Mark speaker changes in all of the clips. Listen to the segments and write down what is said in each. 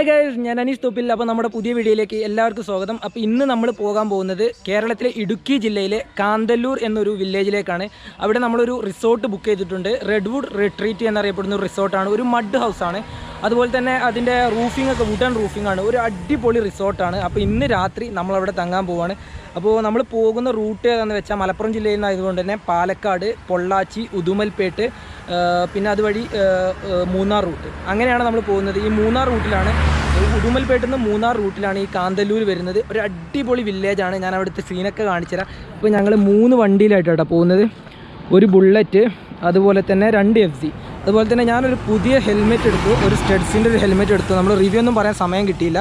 Speaker 1: Hi guys, ഞാൻ അനീഷ് തോപ്പിൽ. അപ്പോൾ നമ്മുടെ പുതിയ വീഡിയോയിലേക്ക് എല്ലാവർക്കും സ്വാഗതം. അപ്പോൾ ഇന്ന് നമ്മൾ പോകാൻ പോകുന്നത് കേരളത്തിലെ ഇടുക്കി ജില്ലയിലെ കാന്തല്ലൂർ എന്നൊരു വില്ലേജിലേക്കാണ്. അവിടെ നമ്മളൊരു റിസോർട്ട് ബുക്ക് ചെയ്തിട്ടുണ്ട്. റെഡ്വുഡ് റിട്രീറ്റ് എന്നറിയപ്പെടുന്ന ഒരു റിസോർട്ടാണ്. ഒരു മഡ് ഹൗസാണ്. അതുപോലെ തന്നെ അതിൻ്റെ റൂഫിംഗ് ഒക്കെ വുഡൻ റൂഫിംഗ് ആണ്. ഒരു അടിപൊളി റിസോർട്ടാണ്. അപ്പോൾ ഇന്ന് രാത്രി നമ്മളവിടെ തങ്ങാൻ പോവുകയാണ്. അപ്പോൾ നമ്മൾ പോകുന്ന റൂട്ട് ഏതാണെന്ന് വെച്ചാൽ മലപ്പുറം ജില്ലയിൽ നിന്നായതുകൊണ്ട് തന്നെ പാലക്കാട്, പൊള്ളാച്ചി, ഉദുമൽപേട്ട്, പിന്നെ അതുവഴി മൂന്നാർ റൂട്ട്, അങ്ങനെയാണ് നമ്മൾ പോകുന്നത്. ഈ മൂന്നാർ റൂട്ടിലാണ്, ഉദുമൽപേട്ടിൽ നിന്ന് മൂന്നാർ റൂട്ടിലാണ് ഈ കാന്തല്ലൂർ വരുന്നത്. ഒരു അടിപൊളി വില്ലേജാണ്. ഞാൻ അവിടുത്തെ സീനൊക്കെ കാണിച്ചു തരാം. ഇപ്പോൾ ഞങ്ങൾ 3 വണ്ടിയിലായിട്ടാണ് പോകുന്നത്. ഒരു ബുള്ളറ്റ്, അതുപോലെ തന്നെ 2 FZ, അതുപോലെ തന്നെ ഞാനൊരു പുതിയ ഹെൽമെറ്റ് എടുത്തു. ഒരു സ്റ്റഡ്സിൻ്റെ ഒരു ഹെൽമെറ്റ് എടുത്തു. നമ്മൾ റിവ്യൂ ഒന്നും പറയാൻ സമയം കിട്ടിയില്ല,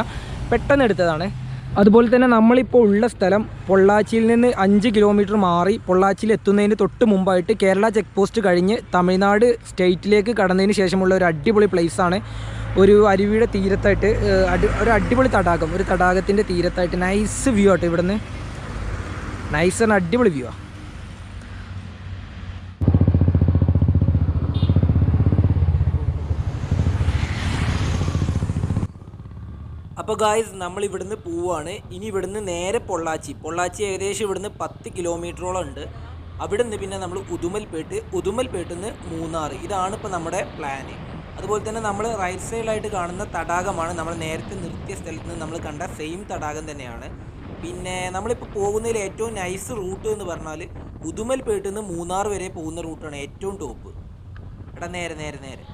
Speaker 1: പെട്ടെന്ന് എടുത്തതാണ്. അതുപോലെ തന്നെ നമ്മളിപ്പോൾ ഉള്ള സ്ഥലം പൊള്ളാച്ചിയിൽ നിന്ന് 5 കിലോമീറ്റർ മാറി പൊള്ളാച്ചിയിൽ എത്തുന്നതിന് തൊട്ട് മുമ്പായിട്ട് കേരള ചെക്ക് പോസ്റ്റ് കഴിഞ്ഞ് തമിഴ്നാട് സ്റ്റേറ്റിലേക്ക് കടന്നതിന് ശേഷമുള്ള ഒരു അടിപൊളി പ്ലേസാണ്. ഒരു അരുവിയുടെ തീരത്തായിട്ട് ഒരു അടിപൊളി തടാകം, ഒരു തടാകത്തിൻ്റെ തീരത്തായിട്ട് നൈസ് വ്യൂ ആട്ടോ. ഇവിടുന്ന് നൈസ് ആണ്, അടിപൊളി വ്യൂ ആണ്. അപ്പോൾ ഗായ്സ്, നമ്മൾ ഇവിടുന്ന് പോവുകയാണ്. ഇനി ഇവിടുന്ന് നേരെ പൊള്ളാച്ചി ഏകദേശം ഇവിടുന്ന് 10 കിലോമീറ്ററോളം ഉണ്ട്. അവിടെ നിന്ന് പിന്നെ നമ്മൾ ഉദുമൽപേട്ടിൽ നിന്ന് മൂന്നാർ. ഇതാണ് ഇപ്പോൾ നമ്മുടെ പ്ലാന്. അതുപോലെ തന്നെ നമ്മൾ റൈറ്റ് സൈഡിലായിട്ട് കാണുന്ന തടാകമാണ് നമ്മൾ നേരത്തെ നിർത്തിയ സ്ഥലത്ത് നിന്ന് നമ്മൾ കണ്ട സെയിം തടാകം തന്നെയാണ്. പിന്നെ നമ്മളിപ്പോൾ പോകുന്നതിൽ ഏറ്റവും നൈസ് റൂട്ട് എന്ന് പറഞ്ഞാൽ ഉദുമൽപേട്ടിൽ നിന്ന് മൂന്നാർ വരെ പോകുന്ന റൂട്ടാണ് ഏറ്റവും ടോപ്പ്. എടാ നേരെ നേരെ നേരെ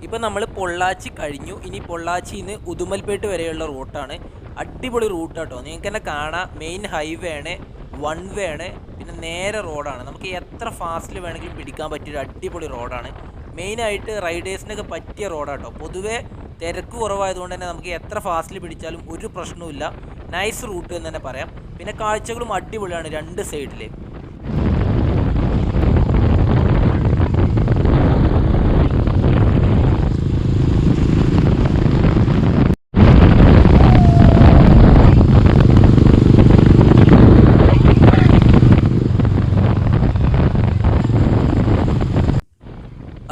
Speaker 1: ഇപ്പം നമ്മൾ പൊള്ളാച്ചി കഴിഞ്ഞു. ഇനി പൊള്ളാച്ചിയിൽ നിന്ന് ഉദുമൽപേട്ട് വരെയുള്ള റൂട്ടാണ്. അടിപൊളി റൂട്ടാട്ടോ, നിങ്ങൾക്ക് തന്നെ കാണാം. മെയിൻ ഹൈവേ ആണ്, 1 വേ ആണ്, പിന്നെ നേരെ റോഡാണ്. നമുക്ക് എത്ര ഫാസ്റ്റിൽ വേണമെങ്കിലും പിടിക്കാൻ പറ്റിയൊരു അടിപൊളി റോഡാണ്. മെയിനായിട്ട് റൈഡേഴ്സിനൊക്കെ പറ്റിയ റോഡാട്ടോ. പൊതുവേ തിരക്ക് കുറവായതുകൊണ്ട് തന്നെ നമുക്ക് എത്ര ഫാസ്റ്റിൽ പിടിച്ചാലും ഒരു പ്രശ്നവുമില്ല. നൈസ് റൂട്ട് എന്ന് തന്നെ പറയാം. പിന്നെ കാഴ്ചകളും അടിപൊളിയാണ് 2 സൈഡിൽ.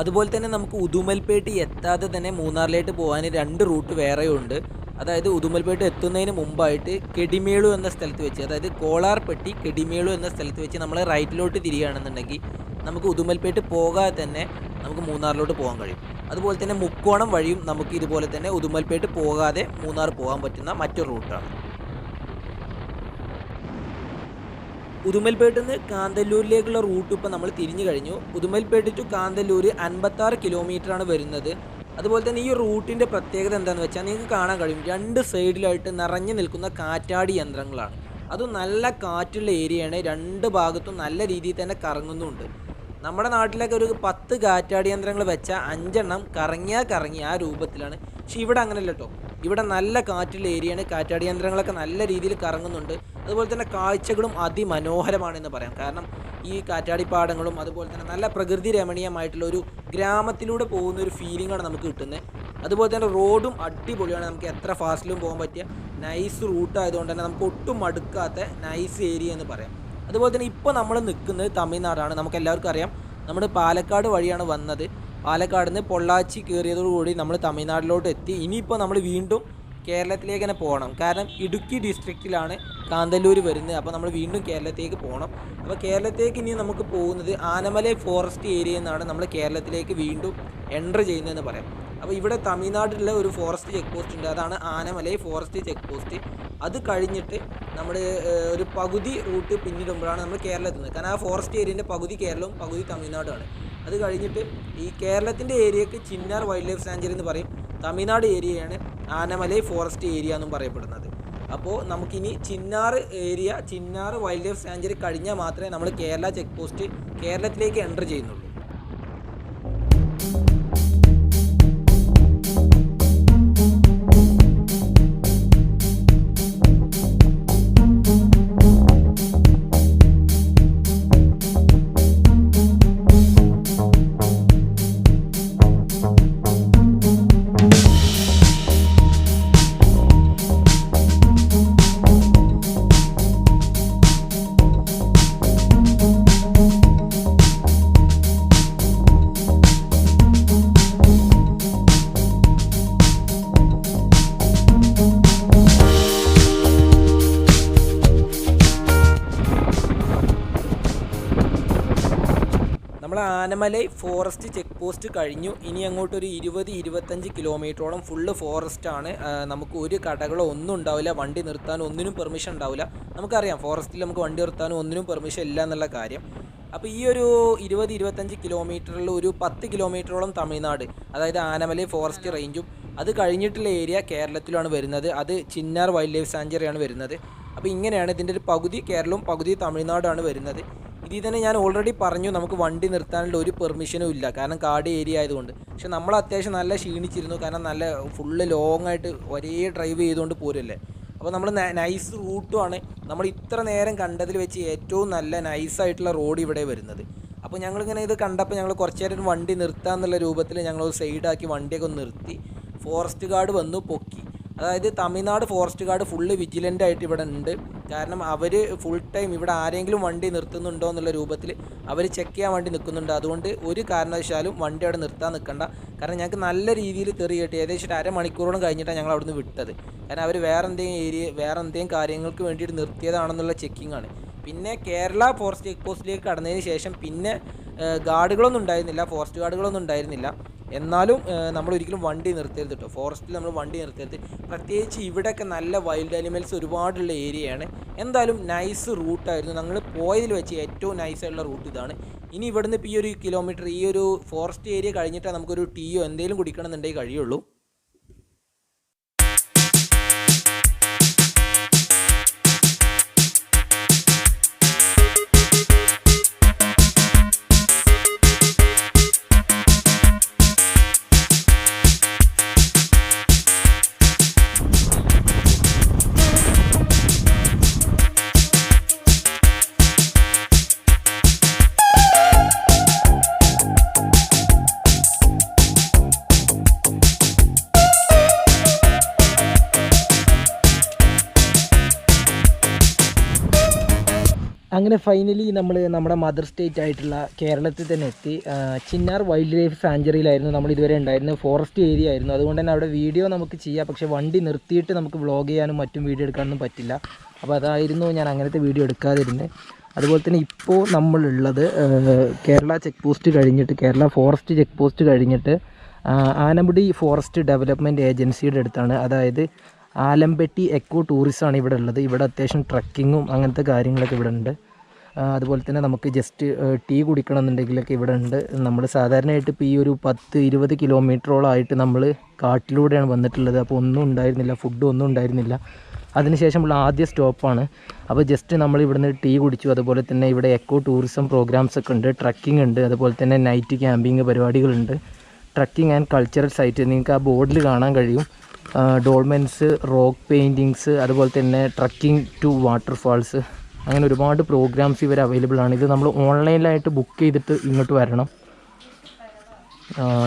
Speaker 1: അതുപോലെ തന്നെ നമുക്ക് ഉദുമൽപേട്ട് എത്താതെ തന്നെ മൂന്നാറിലേക്ക് പോകാൻ 2 റൂട്ട് വേറെയുണ്ട്. അതായത് ഉദുമൽപേട്ട് എത്തുന്നതിന് മുമ്പായിട്ട് കെടിമേളു എന്ന സ്ഥലത്ത് വെച്ച്, അതായത് കോളാർപ്പെട്ടി കെടിമേളു എന്ന സ്ഥലത്ത് വെച്ച് നമ്മൾ റൈറ്റിലോട്ട് തിരിയുകയാണെന്നുണ്ടെങ്കിൽ നമുക്ക് ഉദുമൽപേട്ട് പോകാതെ തന്നെ നമുക്ക് മൂന്നാറിലോട്ട് പോകാൻ കഴിയും. അതുപോലെ തന്നെ മുക്കോണം വഴിയും നമുക്ക് ഇതുപോലെ തന്നെ ഉദുമൽപേട്ട് പോകാതെ മൂന്നാർ പോകാൻ പറ്റുന്ന മറ്റൊരു റൂട്ടാണ്. ഉദുമൽപേട്ടിൽ നിന്ന് കാന്തല്ലൂരിലേക്കുള്ള റൂട്ട് ഇപ്പോൾ നമ്മൾ തിരിഞ്ഞു കഴിഞ്ഞു. ഉദുമൽപേട്ട് ടു കാന്തല്ലൂർ 56 കിലോമീറ്ററാണ് വരുന്നത്. അതുപോലെ തന്നെ ഈ റൂട്ടിൻ്റെ പ്രത്യേകത എന്താണെന്ന് വെച്ചാൽ നിങ്ങൾക്ക് കാണാൻ കഴിയും, 2 സൈഡിലായിട്ട് നിറഞ്ഞു നിൽക്കുന്ന കാറ്റാടി യന്ത്രങ്ങളാണ്. അതും നല്ല കാറ്റുള്ള ഏരിയയാണ്. 2 ഭാഗത്തും നല്ല രീതിയിൽ തന്നെ കറങ്ങുന്നുണ്ട്. നമ്മുടെ നാട്ടിലൊക്കെ ഒരു 10 കാറ്റാടി യന്ത്രങ്ങൾ വെച്ചാൽ 5 എണ്ണം കറങ്ങി ആ രൂപത്തിലാണ്. പക്ഷെ ഇവിടെ അങ്ങനെയല്ല കേട്ടോ. ഇവിടെ നല്ല കാറ്റുള്ള ഏരിയയാണ്. കാറ്റാടി യന്ത്രങ്ങളൊക്കെ നല്ല രീതിയിൽ കറങ്ങുന്നുണ്ട്. അതുപോലെ തന്നെ കാഴ്ചകളും അതിമനോഹരമാണെന്ന് പറയാം. കാരണം ഈ കാറ്റാടിപ്പാടങ്ങളും അതുപോലെ തന്നെ നല്ല പ്രകൃതി രമണീയമായിട്ടുള്ള ഒരു ഗ്രാമത്തിലൂടെ പോകുന്ന ഒരു ഫീലിംഗാണ് നമുക്ക് കിട്ടുന്നത്. അതുപോലെ തന്നെ റോഡും അടിപൊളിയാണ്. നമുക്ക് എത്ര ഫാസ്റ്റിലും പോകാൻ പറ്റിയ നൈസ് റൂട്ടായതുകൊണ്ട് തന്നെ നമുക്ക് ഒട്ടും മടുക്കാത്ത നൈസ് ഏരിയ എന്ന് പറയാം. അതുപോലെ തന്നെ ഇപ്പോൾ നമ്മൾ നിൽക്കുന്നത് തമിഴ്നാടാണ്. നമുക്ക് എല്ലാവർക്കും അറിയാം, നമ്മൾ പാലക്കാട് വഴിയാണ് വന്നത്. പാലക്കാട് നിന്ന് പൊള്ളാച്ചി കയറിയതോടുകൂടി നമ്മൾ തമിഴ്നാട്ടിലോട്ട് എത്തി. ഇനിയിപ്പോൾ നമ്മൾ വീണ്ടും കേരളത്തിലേക്ക് തന്നെ പോകണം. കാരണം ഇടുക്കി ഡിസ്ട്രിക്റ്റിലാണ് കാന്തല്ലൂർ വരുന്നത്. അപ്പോൾ നമ്മൾ വീണ്ടും കേരളത്തിലേക്ക് പോകണം. അപ്പോൾ കേരളത്തിലേക്ക് ഇനി നമുക്ക് പോകുന്നത് ആനമലൈ ഫോറസ്റ്റ് ഏരിയയിൽ നിന്നാണ് നമ്മൾ കേരളത്തിലേക്ക് വീണ്ടും എൻ്റർ ചെയ്യുന്നതെന്ന് പറയാം. അപ്പോൾ ഇവിടെ തമിഴ്നാട്ടിലുള്ള ഒരു ഫോറസ്റ്റ് ചെക്ക് പോസ്റ്റ് ഉണ്ട്, അതാണ് ആനമലൈ ഫോറസ്റ്റ് ചെക്ക് പോസ്റ്റ്. അത് കഴിഞ്ഞിട്ട് നമ്മൾ ഒരു പകുതി റൂട്ട് പിന്നിടുമ്പോഴാണ് നമ്മൾ കേരളത്തിൽ നിന്ന്. കാരണം ആ ഫോറസ്റ്റ് ഏരിയൻ്റെ പകുതി കേരളവും പകുതി തമിഴ്നാടുമാണ്. അത് കഴിഞ്ഞിട്ട് ഈ കേരളത്തിൻ്റെ ഏരിയക്ക് ചിന്നാർ വൈൽഡ് ലൈഫ് സാഞ്ചുറി എന്ന് പറയും. തമിഴ്നാട് ഏരിയയാണ് ആനമലൈ ഫോറസ്റ്റ് ഏരിയ എന്നും പറയപ്പെടുന്നത്. അപ്പോൾ നമുക്കിനി ചിന്നാർ വൈൽഡ് ലൈഫ് സാഞ്ചുറി കഴിഞ്ഞാൽ മാത്രമേ നമ്മൾ കേരള ചെക്ക് പോസ്റ്റ് കേരളത്തിലേക്ക് എൻ്റർ ചെയ്യുന്നുള്ളൂ. ആനമലൈ ഫോറസ്റ്റ് ചെക്ക് പോസ്റ്റ് കഴിഞ്ഞു. ഇനി അങ്ങോട്ടൊരു 20-25 കിലോമീറ്ററോളം ഫുള്ള് ഫോറസ്റ്റാണ്. നമുക്ക് ഒരു കടകളോ ഒന്നും ഉണ്ടാവില്ല, വണ്ടി നിർത്താനും ഒന്നിനും പെർമിഷൻ ഉണ്ടാവില്ല. നമുക്കറിയാം ഫോറസ്റ്റിൽ നമുക്ക് വണ്ടി നിർത്താനും ഒന്നിനും പെർമിഷൻ ഇല്ല എന്നുള്ള കാര്യം. അപ്പോൾ ഈ ഒരു 20-25 കിലോമീറ്ററിൽ ഒരു 10 കിലോമീറ്ററോളം തമിഴ്നാട്, അതായത് ആനമലൈ ഫോറസ്റ്റ് റേഞ്ചും അത് കഴിഞ്ഞിട്ടുള്ള ഏരിയ കേരളത്തിലാണ് വരുന്നത്. അത് ചിന്നാർ വൈൽഡ് ലൈഫ് സാഞ്ചുറിയാണ് വരുന്നത്. അപ്പോൾ ഇങ്ങനെയാണ് ഇതിൻ്റെ ഒരു പകുതി കേരളവും പകുതി തമിഴ്നാടാണ് വരുന്നത്. ഇതിൽ തന്നെ ഞാൻ ഓൾറെഡി പറഞ്ഞു നമുക്ക് വണ്ടി നിർത്താനുള്ള ഒരു പെർമിഷനും ഇല്ല, കാരണം കാട് ഏരിയ ആയതുകൊണ്ട്. പക്ഷെ നമ്മൾ അത്യാവശ്യം നല്ല ക്ഷീണിച്ചിരുന്നു, കാരണം നല്ല ഫുള്ള് ലോങ് ആയിട്ട് ഒരേ ഡ്രൈവ് ചെയ്തുകൊണ്ട് പോരല്ലേ. അപ്പോൾ നമ്മൾ നൈസ് റൂട്ടുമാണ്, നമ്മൾ ഇത്ര നേരം കണ്ടതിൽ വെച്ച് ഏറ്റവും നല്ല നൈസായിട്ടുള്ള റോഡ് ഇവിടെ വരുന്നത്. അപ്പോൾ ഞങ്ങളിങ്ങനെ ഇത് കണ്ടപ്പോൾ ഞങ്ങൾ കുറച്ച് നേരം വണ്ടി നിർത്താമെന്നുള്ള രൂപത്തിൽ ഞങ്ങൾ സൈഡാക്കി വണ്ടിയൊക്കെ ഒന്ന് നിർത്തി. ഫോറസ്റ്റ് ഗാർഡ് വന്നു പൊക്കി. അതായത് Tamil Nadu forest guard full vigilant ആയിട്ട് ഇവിടെ ഉണ്ട്. കാരണം അവർ ഫുൾ ടൈം ഇവിടെ ആരെങ്കിലും വണ്ടി നിർത്തുന്നുണ്ടോ എന്നുള്ള രൂപത്തിൽ അവർ ചെക്ക് ചെയ്യാൻ വേണ്ടി നിൽക്കുന്നുണ്ട്. അതുകൊണ്ട് ഒരു കാരണവശാലും വണ്ടി അവിടെ നിർത്താൻ നിൽക്കണ്ട. കാരണം ഞങ്ങൾക്ക് നല്ല രീതിയിൽ തെറി കിട്ടി. ഏകദേശം ഒരു അരമണിക്കൂറോളം കഴിഞ്ഞിട്ടാണ് ഞങ്ങൾ അവിടുന്ന് വിട്ടത്. കാരണം അവർ വേറെ എന്തെങ്കിലും കാര്യങ്ങൾക്ക് വേണ്ടിയിട്ട് നിർത്തിയതാണെന്നുള്ള ചെക്കിംഗ് ആണ്. പിന്നെ കേരള ഫോറസ്റ്റ് ചെക്ക് പോസ്റ്റിലേക്ക് കടന്നതിന് ശേഷം പിന്നെ ഗാർഡുകളൊന്നും ഉണ്ടായിരുന്നില്ല, ഫോറസ്റ്റ് ഗാർഡുകളൊന്നും ഉണ്ടായിരുന്നില്ല. എന്നാലും നമ്മൾ ഒരിക്കലും വണ്ടി നിർത്തരുത് കേട്ടോ, ഫോറസ്റ്റിൽ നമ്മൾ വണ്ടി നിർത്തരുത്. പ്രത്യേകിച്ച് ഇവിടെയൊക്കെ നല്ല വൈൽഡ് ആനിമൽസ് ഒരുപാടുള്ള ഏരിയയാണ്. എന്തായാലും നൈസ് റൂട്ടായിരുന്നു, ഞങ്ങൾ പോയതിൽ വെച്ച് ഏറ്റവും നൈസായിട്ടുള്ള റൂട്ട് ഇതാണ്. ഇനി ഇവിടുന്ന് ഇപ്പോൾ ഈ ഒരു കിലോമീറ്റർ ഈ ഒരു ഫോറസ്റ്റ് ഏരിയ കഴിഞ്ഞിട്ടാണ് നമുക്കൊരു ടീയോ എന്തെങ്കിലും കുടിക്കണം എന്നുണ്ടെങ്കിൽ കഴിയുള്ളൂ. അങ്ങനെ ഫൈനലി നമ്മൾ നമ്മുടെ മദർ സ്റ്റേറ്റ് ആയിട്ടുള്ള കേരളത്തിൽ തന്നെ എത്തി. ചിന്നാർ വൈൽഡ് ലൈഫ് സാഞ്ചുറിയിലായിരുന്നു നമ്മൾ ഇതുവരെ ഉണ്ടായിരുന്നത്. ഫോറസ്റ്റ് ഏരിയ ആയിരുന്നു, അതുകൊണ്ട് തന്നെ അവിടെ വീഡിയോ നമുക്ക് ചെയ്യാം. പക്ഷേ വണ്ടി നിർത്തിയിട്ട് നമുക്ക് വ്ളോഗ് ചെയ്യാനും മറ്റും വീഡിയോ എടുക്കാനൊന്നും പറ്റില്ല. അപ്പോൾ അതായിരുന്നു ഞാൻ അങ്ങനത്തെ വീഡിയോ എടുക്കാതിരുന്നത്. അതുപോലെ തന്നെ ഇപ്പോൾ നമ്മളുള്ളത് കേരള ചെക്ക് പോസ്റ്റ് കഴിഞ്ഞിട്ട്, കേരള ഫോറസ്റ്റ് ചെക്ക് പോസ്റ്റ് കഴിഞ്ഞിട്ട് ആനമുടി ഫോറസ്റ്റ് ഡെവലപ്മെൻറ്റ് ഏജൻസിയുടെ അടുത്താണ്. അതായത് ആലമ്പെട്ടി എക്കോ ടൂറിസമാണ് ഇവിടെ ഉള്ളത്. ഇവിടെ അത്യാവശ്യം ട്രക്കിങ്ങും അങ്ങനത്തെ കാര്യങ്ങളൊക്കെ ഇവിടെ ഉണ്ട്. അതുപോലെ തന്നെ നമുക്ക് ജസ്റ്റ് ടീ കുടിക്കണം എന്നുണ്ടെങ്കിലൊക്കെ ഇവിടെ ഉണ്ട്. നമ്മൾ സാധാരണയായിട്ട് ഇപ്പോൾ ഈ ഒരു 10-20 കിലോമീറ്ററോളമായിട്ട് നമ്മൾ കാട്ടിലൂടെയാണ് വന്നിട്ടുള്ളത്. അപ്പോൾ ഒന്നും ഉണ്ടായിരുന്നില്ല, ഫുഡും ഒന്നും ഉണ്ടായിരുന്നില്ല. അതിനുശേഷമുള്ള ആദ്യ സ്റ്റോപ്പാണ്. അപ്പോൾ ജസ്റ്റ് നമ്മൾ ഇവിടുന്ന് ടീ കുടിച്ചു. അതുപോലെ തന്നെ ഇവിടെ എക്കോ ടൂറിസം പ്രോഗ്രാംസ് ഒക്കെ ഉണ്ട്, ട്രക്കിംഗ് ഉണ്ട്, അതുപോലെ തന്നെ നൈറ്റ് ക്യാമ്പിങ് പരിപാടികളുണ്ട്. ട്രക്കിംഗ് ആൻഡ് കൾച്ചറൽ സൈറ്റ് നിങ്ങൾക്ക് ആ ബോർഡിൽ കാണാൻ കഴിയും. ഡോൾമെൻസ്, റോക്ക് പെയിൻറ്റിങ്സ്, അതുപോലെ തന്നെ ട്രക്കിംഗ് ടു വാട്ടർഫാൾസ്, അങ്ങനെ ഒരുപാട് പ്രോഗ്രാംസ് ഇവർ അവൈലബിൾ ആണ്. ഇത് നമ്മൾ ഓൺലൈനിലായിട്ട് ബുക്ക് ചെയ്തിട്ട് ഇങ്ങോട്ട് വരണം,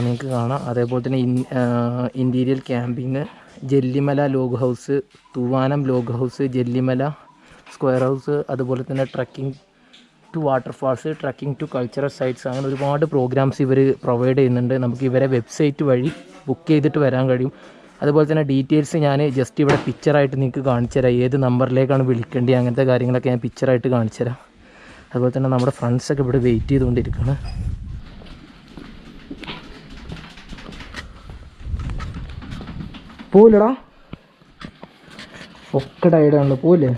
Speaker 1: നിങ്ങൾക്ക് കാണാം. അതേപോലെ തന്നെ interior camping, Jellimala log house, Thoovanam log house, Jellimala square house, അതുപോലെ തന്നെ trekking to waterfalls, trekking to cultural sites, അങ്ങനെ ഒരുപാട് പ്രോഗ്രാംസ് ഇവർ പ്രൊവൈഡ് ചെയ്യുന്നുണ്ട്. നമുക്ക് ഇവരെ വെബ്സൈറ്റ് വഴി ബുക്ക് ചെയ്തിട്ട് വരാൻ കഴിയും. അതുപോലെ തന്നെ ഡീറ്റെയിൽസ് ഞാൻ ജസ്റ്റ് ഇവിടെ പിക്ചറായിട്ട് നിങ്ങൾക്ക് കാണിച്ചു തരാം. ഏത് നമ്പറിലേക്കാണ് വിളിക്കേണ്ടത് അങ്ങനത്തെ കാര്യങ്ങളൊക്കെ ഞാൻ പിക്ചറായിട്ട് കാണിച്ചു തരാം. അതുപോലെ തന്നെ നമ്മുടെ ഫ്രണ്ട്സൊക്കെ ഇവിടെ വെയിറ്റ് ചെയ്തുകൊണ്ടിരിക്കുകയാണ്. പോലടാ ഒക്കെ ടയർഡാണല്ലോ, പോലെ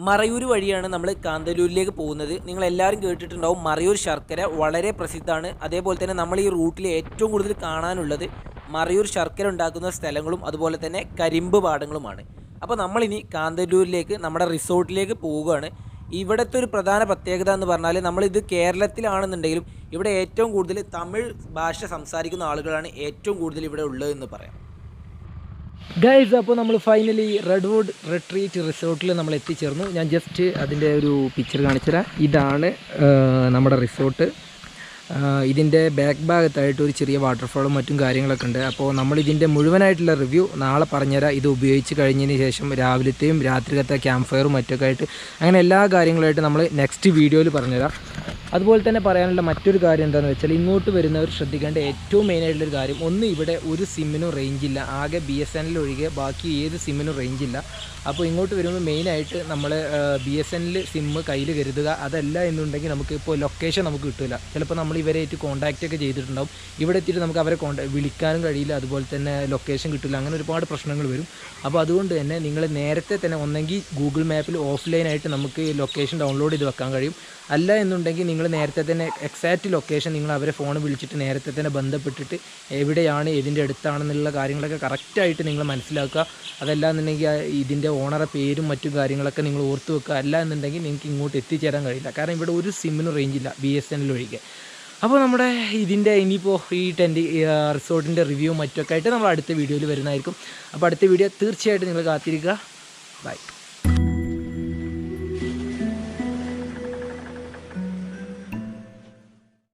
Speaker 2: മറയൂർ വഴിയാണ് നമ്മൾ കാന്തല്ലൂരിലേക്ക് പോകുന്നത്. നിങ്ങളെല്ലാവരും കേട്ടിട്ടുണ്ടാവും, മറയൂർ ശർക്കര വളരെ പ്രസിദ്ധമാണ്. അതേപോലെ തന്നെ നമ്മൾ ഈ റൂട്ടിൽ ഏറ്റവും കൂടുതൽ കാണാനുള്ളത് മറയൂർ ശർക്കര ഉണ്ടാക്കുന്ന സ്ഥലങ്ങളും അതുപോലെ തന്നെ കരിമ്പ് പാടങ്ങളുമാണ്. അപ്പോൾ നമ്മളിനി കാന്തല്ലൂരിലേക്ക് നമ്മുടെ റിസോർട്ടിലേക്ക് പോവുകയാണ്. ഇവിടുത്തെ ഒരു പ്രധാന പ്രത്യേകത എന്ന് പറഞ്ഞാൽ, നമ്മളിത് കേരളത്തിലാണെന്നുണ്ടെങ്കിലും ഇവിടെ ഏറ്റവും കൂടുതൽ തമിഴ് ഭാഷ സംസാരിക്കുന്ന ആളുകളാണ് ഏറ്റവും കൂടുതൽ ഇവിടെ ഉള്ളതെന്ന് പറയാം.
Speaker 1: ഗൈസ്, അപ്പോൾ നമ്മൾ ഫൈനലി റെഡ്വുഡ് റിട്രീറ്റ് റിസോർട്ടിൽ നമ്മൾ എത്തിച്ചേർന്നു. ഞാൻ ജസ്റ്റ് അതിൻ്റെ ഒരു പിക്ചർ കാണിച്ചു തരാം. ഇതാണ് നമ്മുടെ റിസോർട്ട്. ഇതിൻ്റെ ബാക്ക് ഭാഗത്തായിട്ട് ഒരു ചെറിയ വാട്ടർഫാളും മറ്റും കാര്യങ്ങളൊക്കെ ഉണ്ട്. അപ്പോൾ നമ്മളിതിൻ്റെ മുഴുവനായിട്ടുള്ള റിവ്യൂ നാളെ പറഞ്ഞുതരാം. ഇത് ഉപയോഗിച്ച് കഴിഞ്ഞതിന് ശേഷം രാവിലത്തെയും രാത്രികത്തെ ക്യാമ്പ് ഫയറും മറ്റൊക്കെ ആയിട്ട്, അങ്ങനെ എല്ലാ കാര്യങ്ങളായിട്ട് നമ്മൾ നെക്സ്റ്റ് വീഡിയോയിൽ പറഞ്ഞുതരാം. അതുപോലെ തന്നെ പറയാനുള്ള മറ്റൊരു കാര്യം എന്താണെന്ന് വെച്ചാൽ ഇങ്ങോട്ട് വരുന്നവർ ശ്രദ്ധിക്കേണ്ട ഏറ്റവും മെയിനായിട്ടുള്ളൊരു കാര്യം, ഒന്ന് ഇവിടെ ഒരു സിമ്മിനും റേഞ്ചില്ല, ആകെ BSNL ഒഴികെ ബാക്കി ഏത് സിമ്മിനും റേഞ്ചില്ല. അപ്പോൾ ഇങ്ങോട്ട് വരുമ്പോൾ മെയിനായിട്ട് നമ്മൾ BSNL സിമ്മ് കയ്യിൽ കരുതുക. അതല്ല എന്നുണ്ടെങ്കിൽ നമുക്ക് ഇപ്പോൾ ലൊക്കേഷൻ നമുക്ക് കിട്ടില്ല. ചിലപ്പോൾ നമ്മൾ ഇവരായിട്ട് കോൺടാക്റ്റ് ഒക്കെ ചെയ്തിട്ടുണ്ടാവും, ഇവിടെ എത്തിയിട്ട് നമുക്ക് അവരെ വിളിക്കാനും കഴിയില്ല, അതുപോലെ തന്നെ ലൊക്കേഷൻ കിട്ടില്ല, അങ്ങനെ ഒരുപാട് പ്രശ്നങ്ങൾ വരും. അപ്പോൾ അതുകൊണ്ട് തന്നെ നിങ്ങൾ നേരത്തെ തന്നെ ഒന്നെങ്കിൽ ഗൂഗിൾ മാപ്പിൽ ഓഫ്ലൈനായിട്ട് നമുക്ക് ലൊക്കേഷൻ ഡൗൺലോഡ് ചെയ്ത് വെക്കാൻ കഴിയും. അല്ല എന്നുണ്ടെങ്കിൽ നിങ്ങൾ നേരത്തെ തന്നെ എക്സാക്റ്റ് ലൊക്കേഷൻ നിങ്ങൾ അവരെ ഫോൺ വിളിച്ചിട്ട് നേരത്തെ തന്നെ ബന്ധപ്പെട്ടിട്ട് എവിടെയാണ് ഇതിൻ്റെ അടുത്താണെന്നുള്ള കാര്യങ്ങളൊക്കെ കറക്റ്റായിട്ട് നിങ്ങൾ മനസ്സിലാക്കുക. അതല്ല എന്നുണ്ടെങ്കിൽ ഇതിൻ്റെ ഓണറെ പേരും മറ്റു കാര്യങ്ങളൊക്കെ നിങ്ങൾ ഓർത്ത് വെക്കുക. അല്ല എന്നുണ്ടെങ്കിൽ നിങ്ങൾക്ക് ഇങ്ങോട്ട് എത്തിച്ചേരാൻ കഴിയില്ല, കാരണം ഇവിടെ ഒരു സിമ്മിനും റേഞ്ചില്ല BSNL ഒഴികെ. അപ്പോൾ നമ്മുടെ ഇതിൻ്റെ ഇനിയിപ്പോൾ ഈ റിസോർട്ടിൻ്റെ റിവ്യൂ മറ്റൊക്കെ ആയിട്ട് നമ്മൾ അടുത്ത വീഡിയോയിൽ വരുന്നതായിരിക്കും. അപ്പോൾ അടുത്ത വീഡിയോ തീർച്ചയായിട്ടും നിങ്ങൾ കാത്തിരിക്കുക. ബൈ.